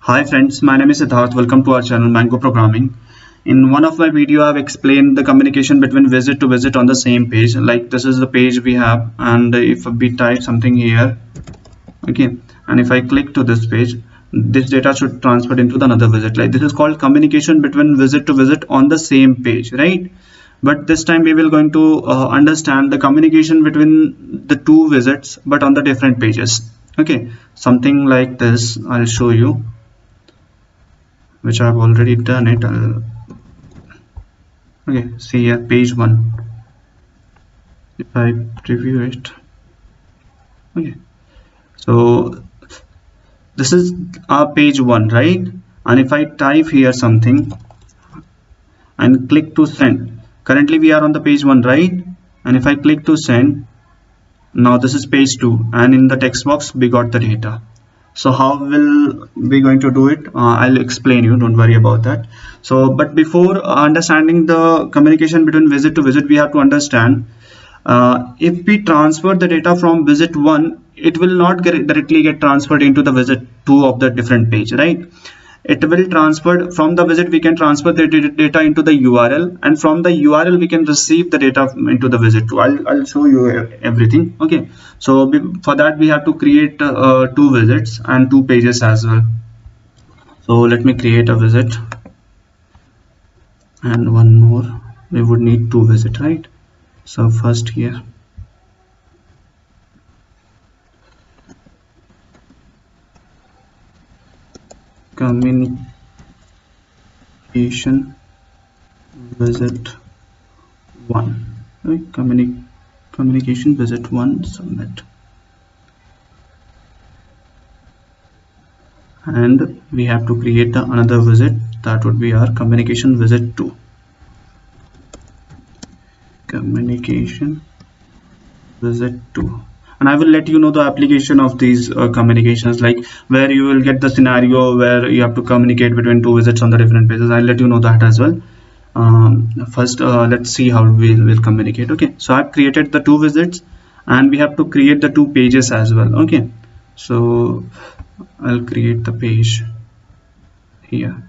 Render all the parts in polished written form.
Hi friends, my name is Siddharth. Welcome to our channel Mango Programming. In one of my video, I've explained the communication between visit to visit on the same page. Like this is the page we have, and if we type something here, okay, and if I click to this page, this data should transfer into the another visit. Like this is called communication between visit to visit on the same page, right? But this time we will going to understand the communication between the two visits, but on the different pages. Okay, something like this. I'll show you, which I've already done it. Okay, see here page 1. If I preview it, okay, so this is our page 1, right? And if I type here something and click to send, currently we are on the page 1, right? And if I click to send, now this is page 2, and in the text box we got the data. So how will we going to do it? I'll explain you, don't worry about that. So but before understanding the communication between visit to visit, we have to understand if we transfer the data from visit 1, it will not directly get transferred into the visit 2 of the different page, right? It will transfer from the visit. We can transfer the data into the URL, and from the URL we can receive the data into the visit 2. I'll show you everything. Okay, so for that we have to create two visits and two pages as well. So let me create a visit, and one more. We would need two visit, right? So first here, communication visit 1, right? Communication visit 1 submit, and we have to create another visit, that would be our communication visit 2. Communication visit 2, and I will let you know the application of these communications, like where you will get the scenario where you have to communicate between two visits on the different pages. I'll let you know that as well. First let's see how we will communicate. Okay, so I've created the two visits, and we have to create the two pages as well. Okay, so I'll create the page here,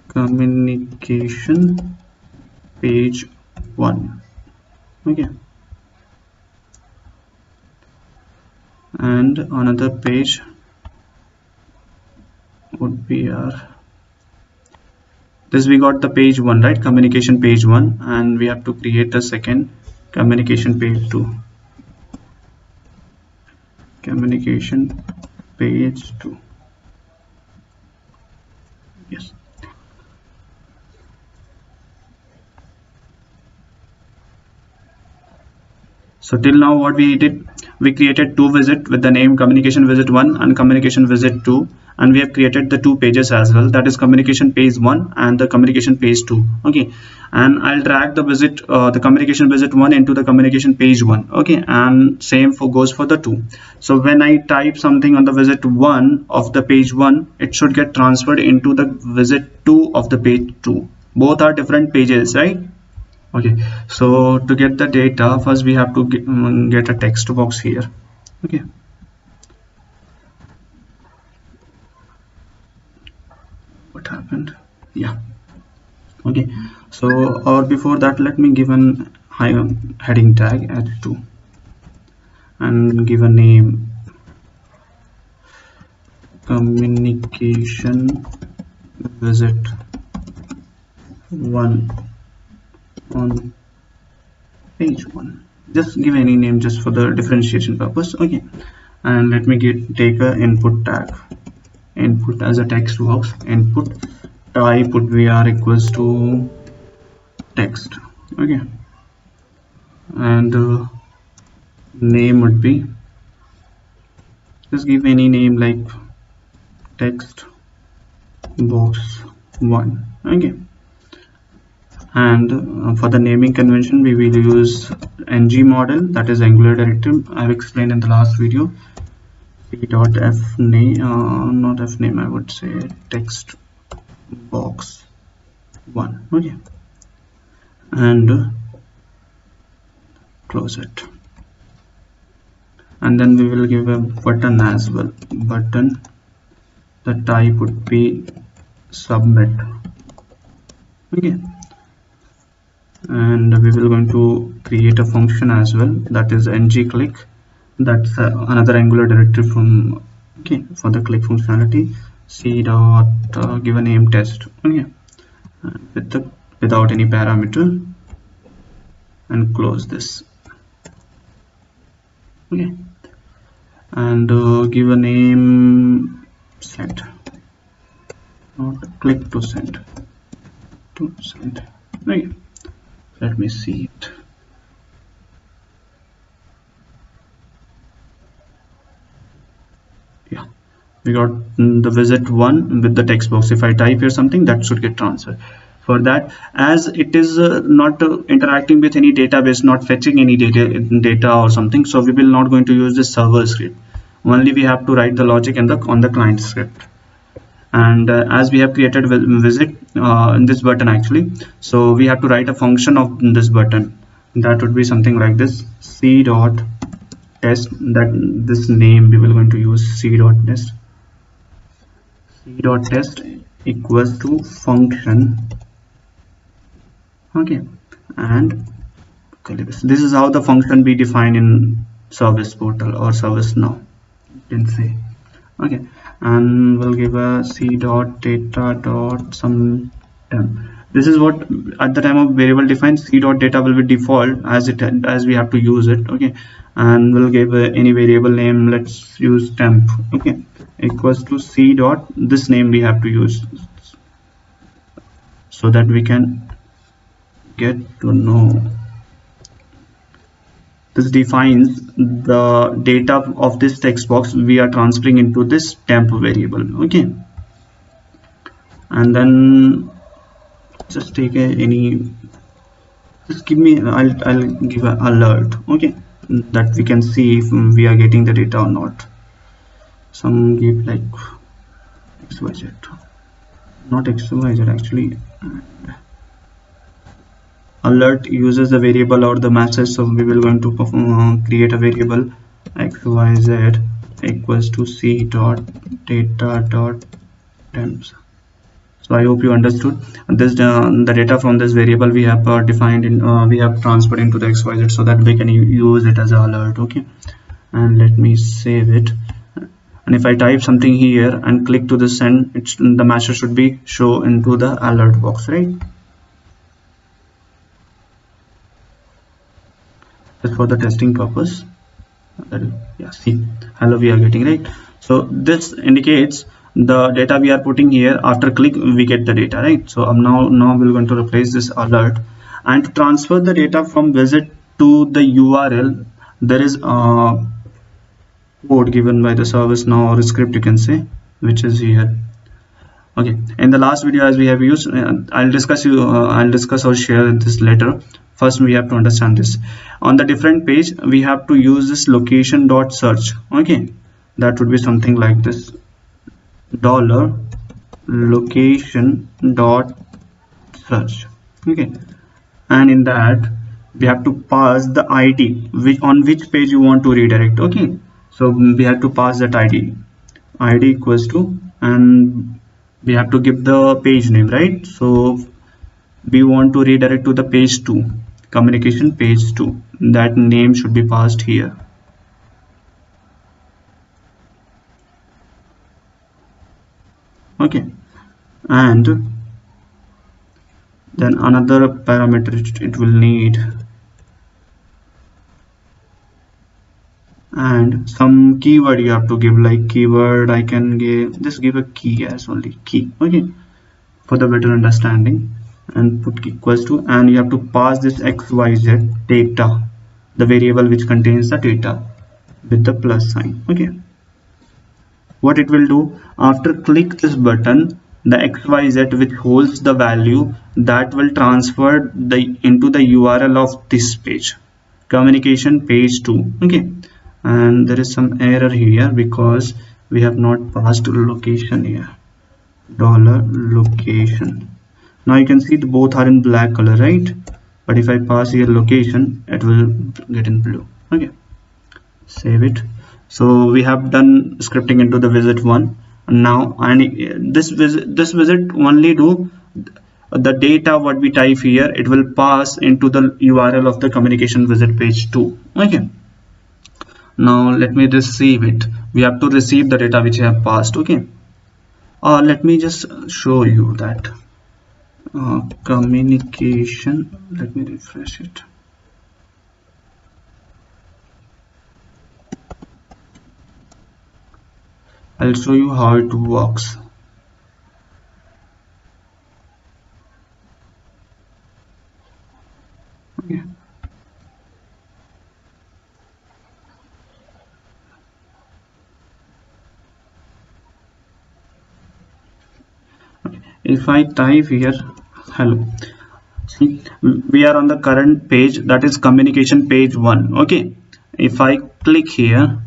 communication page 1. Okay, and another page would be our this. We got the page 1, right? Communication page 1, and we have to create a second communication page 2. Communication page 2. Yes. So till now what we did, we created two visits with the name communication visit 1 and communication visit 2, and we have created the two pages as well, that is communication page 1 and the communication page 2. Okay, and I'll drag the visit the communication visit 1 into the communication page 1. Okay, and same goes for the 2. So when I type something on the visit 1 of the page 1, it should get transferred into the visit 2 of the page 2. Both are different pages, right? Okay, so to get the data, first we have to get a text box here. Okay, what happened? Yeah. Okay, so or before that, let me give an heading tag at 2 and give a name, communication visit 1 on page 1. Just give any name just for the differentiation purpose. Okay, and let me take a input tag, input as a text box. Input type would be r equals to text. Okay, and name would be, just give any name like text box 1. Okay, and for the naming convention we will use ng model, that is Angular directive. I've explained in the last video. P.f name, not f name, I would say text box 1. Okay, and close it. and then we will give a button as well. Button, the type would be submit. Okay, and we will going to create a function as well, that is ng-click. That's another Angular directive from, okay, for the click functionality. C dot give a name test, okay, without any parameter, and close this. Okay, and give a name send, not click to send, okay. Let me see it. Yeah, we got the visit one with the text box. If I type here something, that should get transferred. For that, as it is not interacting with any database, not fetching any data or something, so we will not going to use this server script. Only we have to write the logic on the client script. And as we have created visit in this button actually, so we have to write a function of this button. That would be something like this: c dot test, that this name we will going to use c dot test equals to function, okay. And this is how the function be defined in service portal or ServiceNow, you can say, okay. And we'll give a c dot data dot some temp. This is what at the time of variable defined, c dot data will be default as we have to use it, okay. And we'll give any variable name, let's use temp, okay, equals to c dot this name we have to use, so that we can get to know. This defines the data of this text box we are transferring into this temp variable, okay. And then just take just give me, I'll give an alert, okay, that we can see if we are getting the data or not. Some give like xyz, not xyz actually. Alert uses the variable or the message, so we will going to create a variable xyz equals to c dot data dot temps. So I hope you understood this. The data from this variable we have defined in we have transferred into the xyz, so that we can use it as an alert, okay. And let me save it, and if I type something here and click to the send, the message should be show into the alert box, right? Just for the testing purpose. Yeah, see, hello we are getting, right? So this indicates the data we are putting here. After click we get the data, right? So now we're going to replace this alert, and to transfer the data from visit to the URL, there is a code given by the ServiceNow, or a script you can say, which is here, okay. In the last video, as we have used, I'll discuss or share this later. First we have to understand this. On the different page we have to use this location dot search, okay. That would be something like this: dollar location dot search, okay. And in that we have to pass the ID on which page you want to redirect, okay. So we have to pass that ID equals to, and we have to give the page name, right? So we want to redirect to the page 2, communication page 2. That name should be passed here, okay. And then another parameter it will need, and some keyword you have to give, like keyword I can give a key as only key, okay, for the better understanding. And put equals to, and you have to pass this xyz data, the variable which contains the data, with the plus sign, okay. What it will do, after click this button, the xyz which holds the value, that will transfer into the URL of this page, communication page 2, okay. And there is some error here because we have not passed location here, dollar location. Now you can see both are in black color, right? But if I pass here location, it will get in blue, okay. save it. So we have done scripting into the visit one. Now, and this visit only do the data what we type here, it will pass into the URL of the communication visit page 2. Okay, now let me receive it. We have to receive the data which I have passed. Okay, let me just show you that communication. Let me refresh it. I'll show you how it works. Okay. If I type here hello, see, we are on the current page, that is communication page 1. Okay, if I click here,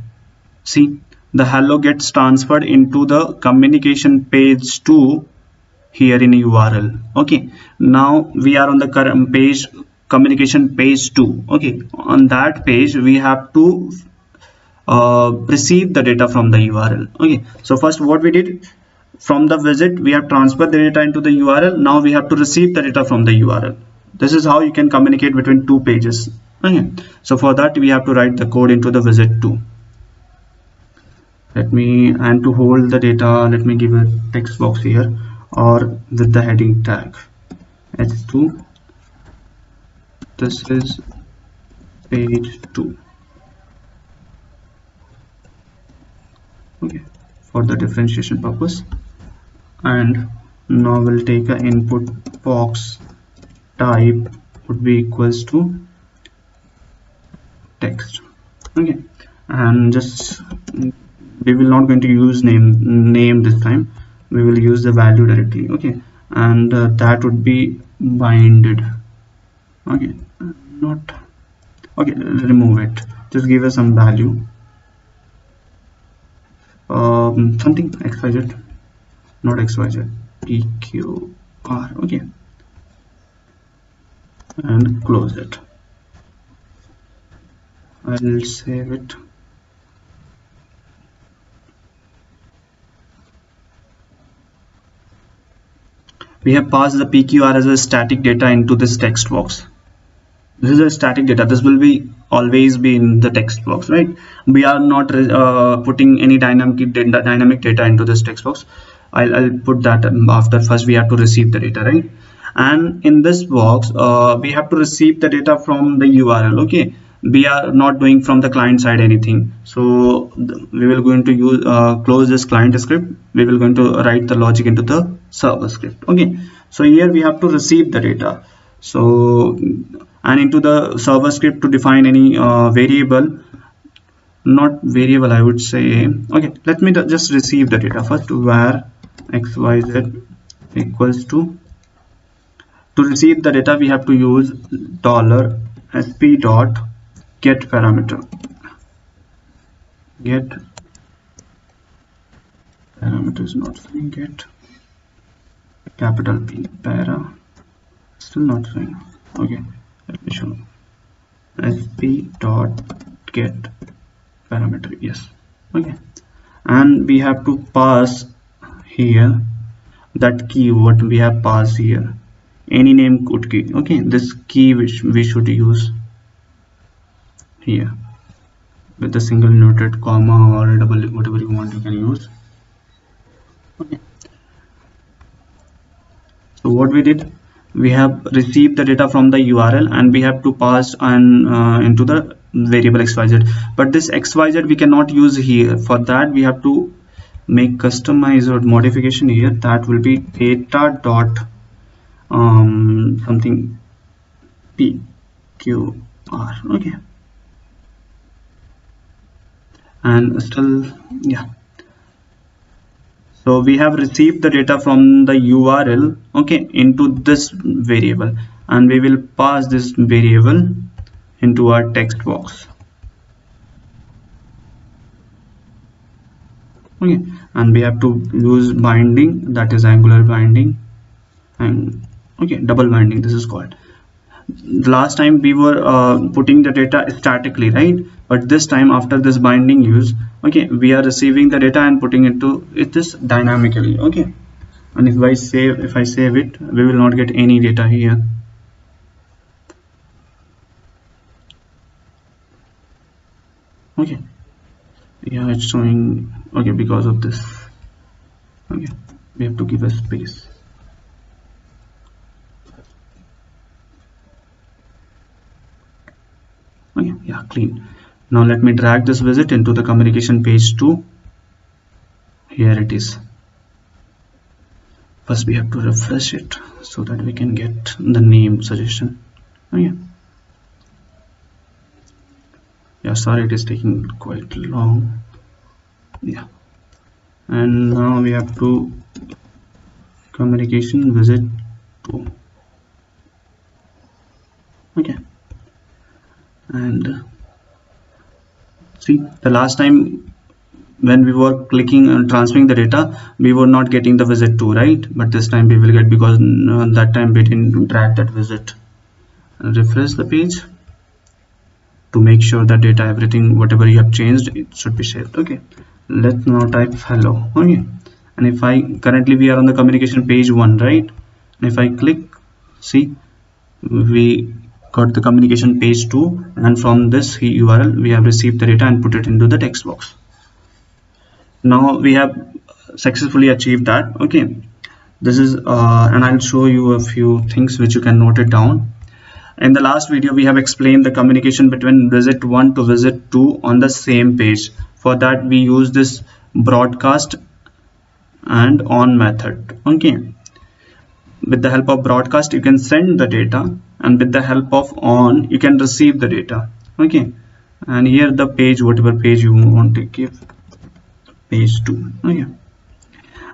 see, the hello gets transferred into the communication page 2 here in URL. Okay, now we are on the current page, communication page 2. Okay, on that page we have to receive the data from the URL. Okay, so first what we did, from the visit we have transferred the data into the URL. Now we have to receive the data from the URL. This is how you can communicate between two pages. Okay, so for that we have to write the code into the visit 2. Let me, and to hold the data, let me give a text box here, or with the heading tag h2. This is page 2. Okay, for the differentiation purpose. And now we'll take an input box type would be equals to text. Okay, and just we will not going to use name this time, we will use the value directly. Okay, and that would be binded. Okay, not okay, remove it, just give us some value, something xyz, not xyz, pqr. Okay, and close it. I'll save it. We have passed the PQR as a static data into this text box. This is a static data, this will be always be in the text box, right? We are not putting any dynamic data into this text box. I'll put that after. First we have to receive the data, right? And in this box we have to receive the data from the URL. Okay, we are not doing from the client side anything, so we will going to use close this client script. We will going to write the logic into the server script. Okay, so here we have to receive the data, so and into the server script to define any variable, not variable I would say. Okay, let me just receive the data first, where xyz equals to receive the data we have to use $sp dot get parameter. Get parameter is not saying, get capital P para, still not saying. Okay, let me show sp dot get parameter. Yes. Okay, and we have to pass here that key what we have passed here, any name code key. Okay, this key which we should use here with the single noted comma or double, whatever you want you can use. Okay, so what we did, we have received the data from the URL and we have to pass into the variable xyz, but this xyz we cannot use here. For that we have to make customize or modification here, that will be data dot something pqr. Okay, and still, yeah, so we have received the data from the URL, okay, into this variable, and we will pass this variable into our text box. Okay, and we have to use binding, that is Angular binding, and okay, double binding this is called. Last time we were putting the data statically, right? But this time, after this binding use, okay, we are receiving the data and putting it this dynamically. Okay, and if I save it, we will not get any data here. Okay, yeah, it's showing. Okay, because of this. Okay, we have to give a space. Okay, yeah, clean. Now let me drag this visit into the communication page 2. Here it is. First we have to refresh it so that we can get the name suggestion. Okay. Yeah, sorry, it is taking quite long. Yeah, and now we have to communication visit 2. Okay, and see, the last time when we were clicking and transferring the data, we were not getting the visit 2, right? But this time we will get, because that time we didn't drag that visit. And refresh the page to make sure that data, everything, whatever you have changed, it should be saved. Okay, let's now type hello. Okay, and if I currently we are on the communication page 1, right? And if I click, see, we got the communication page 2, and from this URL we have received the data and put it into the text box. Now we have successfully achieved that. Okay, this is and I'll show you a few things which you can note it down. In the last video we have explained the communication between visit 1 to visit 2 on the same page. For that we use this broadcast and on method. Okay, with the help of broadcast you can send the data, and with the help of on you can receive the data. Okay, and here the page, whatever page you want to give, page 2. Okay,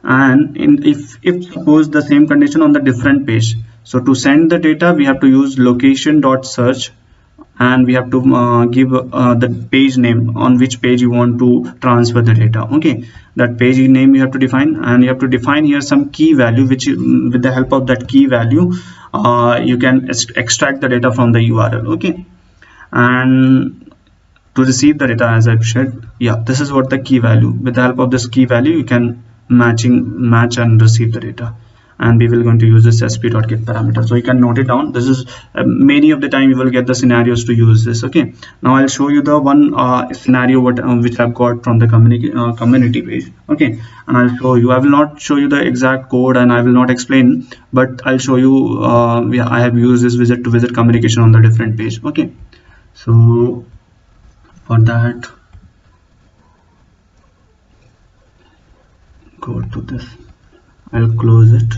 and if suppose the same condition on the different page, so to send the data we have to use location.search, and we have to give the page name on which page you want to transfer the data. Okay, that page name you have to define, and you have to define here some key value, which with the help of that key value you can extract the data from the URL. Okay, and to receive the data, as I've said, yeah, this is what the key value. With the help of this key value you can match and receive the data, and we will going to use this sp.get parameter. So you can note it down. This is many of the time you will get the scenarios to use this. Okay, now I'll show you the one scenario which I've got from the community page. Okay, and I'll show you. I will not show you the exact code and I will not explain, but I'll show you I have used this visit to visit communication on the different page. Okay, so for that, go to this, I'll close it.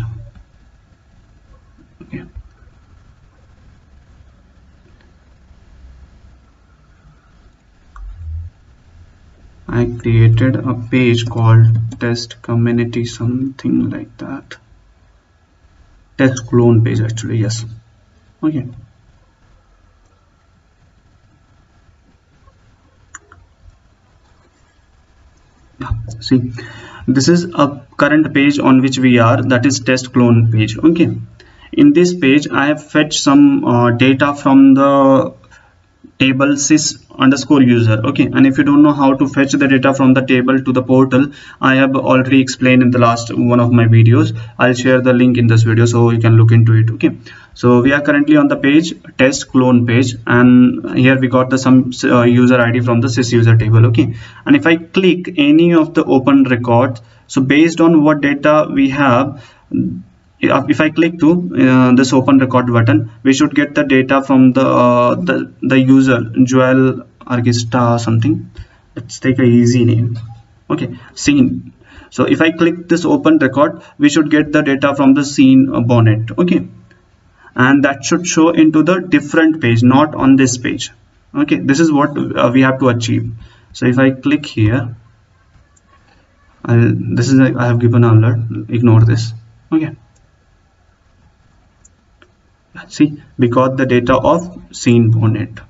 Okay, I created a page called test community, something like that, test clone page actually, yes. Okay, see, this is a current page on which we are, that is test clone page. Okay, in this page I have fetched some data from the table sys_user. Okay, and if you don't know how to fetch the data from the table to the portal, I have already explained in the last one of my videos. I'll share the link in this video so you can look into it. Okay, so we are currently on the page test clone page, and here we got the some user ID from the sysuser table. Okay, and if I click any of the open records, so based on what data we have, if I click to this open record button, we should get the data from the user Joel Argista something. Let's take a easy name. Okay, scene. So if I click this open record, we should get the data from the scene bonnet. Okay, and that should show into the different page, not on this page. Okay, this is what we have to achieve. So if I click here, this is I have given an alert, ignore this. Okay, see, we got the data of scene bonnet.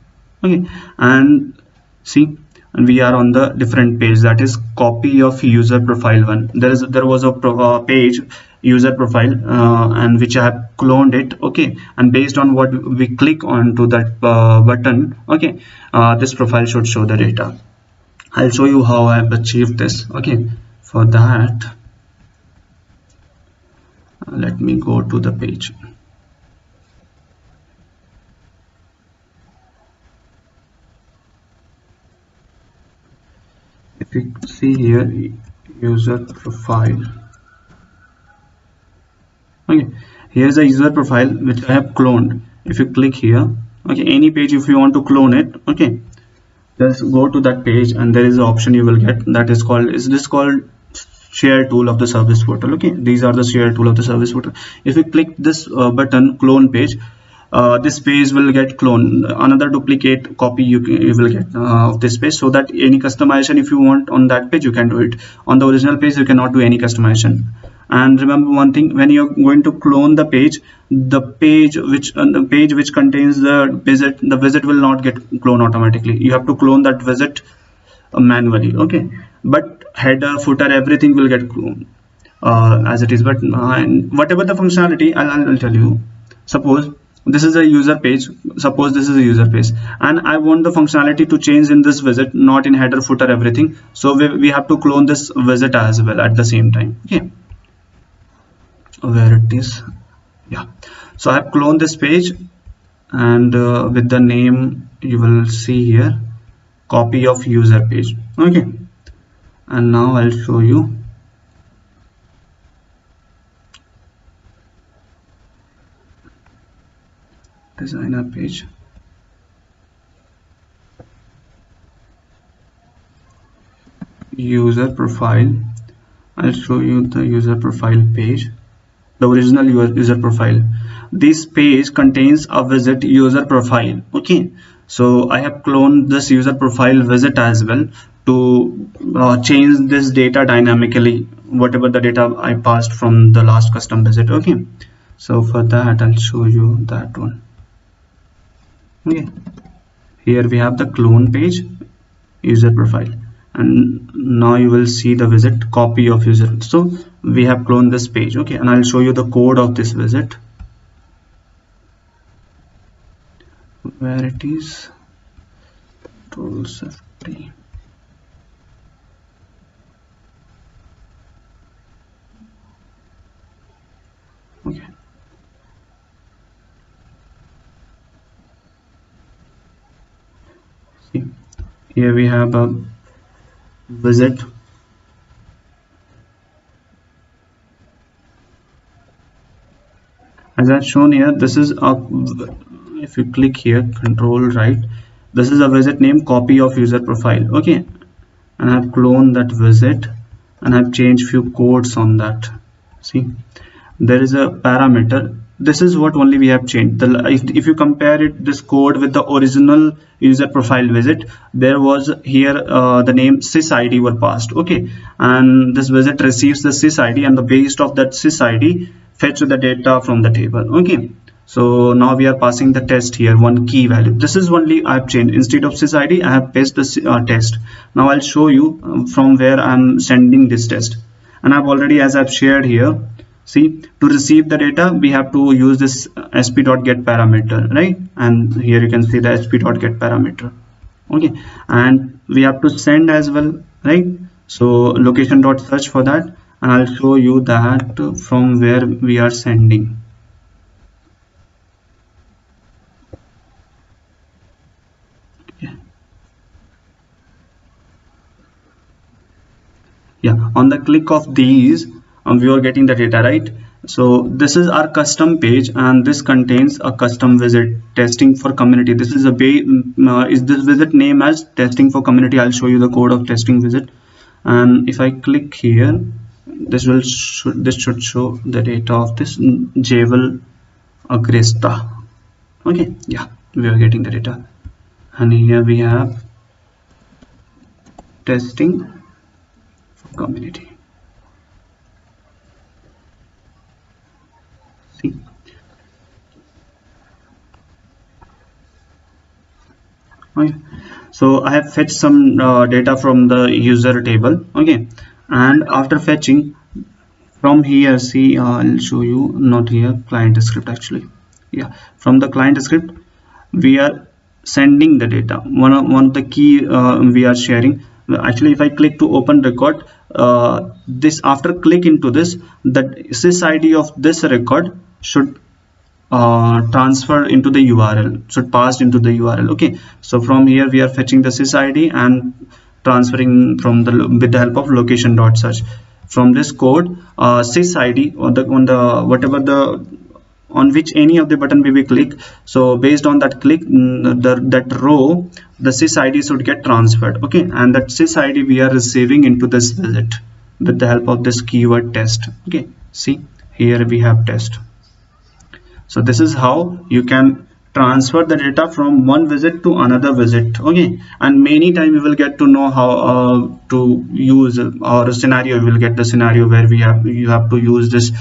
Okay, and see, and we are on the different page, that is copy of user profile 1. There was a page user profile, and which I have cloned it. Okay, and based on what we click on to that button, okay, this profile should show the data. I'll show you how I have achieved this. Okay, for that, let me go to the page. If you see here, user profile. Okay, here's a user profile which I have cloned. If you click here, okay, any page if you want to clone it, okay, just go to that page and there is an option you will get that is called share tool of the service portal. Okay, these are the share tool of the service portal. If you click this button, clone page, this page will get cloned. Another duplicate copy you will get of this page, so that any customization if you want on that page you can do it. On the original page you cannot do any customization. And remember one thing, when you're going to clone the page which contains the visit will not get cloned automatically. You have to clone that visit manually. Okay, but header, footer, everything will get cloned as it is. But whatever the functionality, I'll tell you. Suppose this is a user page, and I want the functionality to change in this visit, not in header, footer, everything. So we have to clone this visit as well at the same time. Okay, where it is, yeah. So I have cloned this page, and with the name you will see here, copy of user page. Okay, and now I'll show you. Designer page. User profile. I'll show you the user profile page, the original user profile. This page contains a visit user profile. Okay, so I have cloned this user profile visit as well to change this data dynamically, whatever the data I passed from the last custom visit. Okay, so for that I'll show you that one. Okay, here we have the clone page, user profile, and now you will see the visit, copy of user. So we have cloned this page. Okay, and I'll show you the code of this visit, where it is, control safety. Okay, see, here we have a visit. As I've shown here, this is a, if you click here, control right, this is a visit name, copy of user profile. Okay, and I've cloned that visit and I've changed few codes on that. See, there is a parameter. This is what only we have changed. If you compare it, this code with the original user profile visit, there was here the name sysID were passed. Okay, and this visit receives the sysID, and the based of that sysID fetch the data from the table. Okay, so now we are passing the test here, one key value. This is only I have changed. Instead of sysID, I have pasted the test. Now I'll show you from where I'm sending this test, and I've already, as I've shared here. See, to receive the data we have to use this sp.get parameter, right? And here you can see the sp.get parameter. Okay, and we have to send as well, right? So location.search for that, and I'll show you that from where we are sending. Yeah, on the click of these we are getting the data, right? So this is our custom page, and this contains a custom visit, testing for community. This is a is this visit name as testing for community. I'll show you the code of testing visit, and if I click here, this should show the data of this Javel Agresta. Okay, yeah, we are getting the data, and here we have testing for community. See, okay, so I have fetched some data from the user table. Okay, and after fetching, from here, see, I'll show you, not here, client script actually. Yeah, from the client script we are sending the data. One of the key we are sharing. Actually, if I click to open record, this, after click into this, the sys id of this record should transfer into the URL, should pass into the URL. Okay, so from here we are fetching the sys id and transferring from the, with the help of location.search. From this code, sys id on the whatever the, on which any of the button we will click, so based on that click, that row, the sys id should get transferred. Okay, and that sys id we are receiving into this visit with the help of this keyword test. Okay, see, here we have test. So this is how you can transfer the data from one visit to another visit. Okay, and many times we will get to know how to use, or scenario, you will get the scenario where you have to use this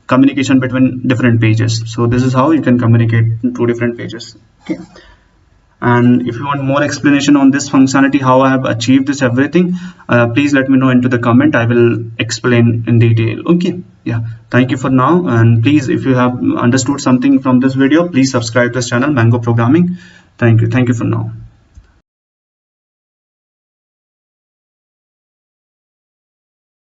communication between different pages. So this is how you can communicate to different pages. Okay, and if you want more explanation on this functionality, how I have achieved this everything, please let me know into the comment. I will explain in detail. Okay, yeah, thank you for now, and please, if you have understood something from this video, please subscribe to this channel, Mango Programming. Thank you for now.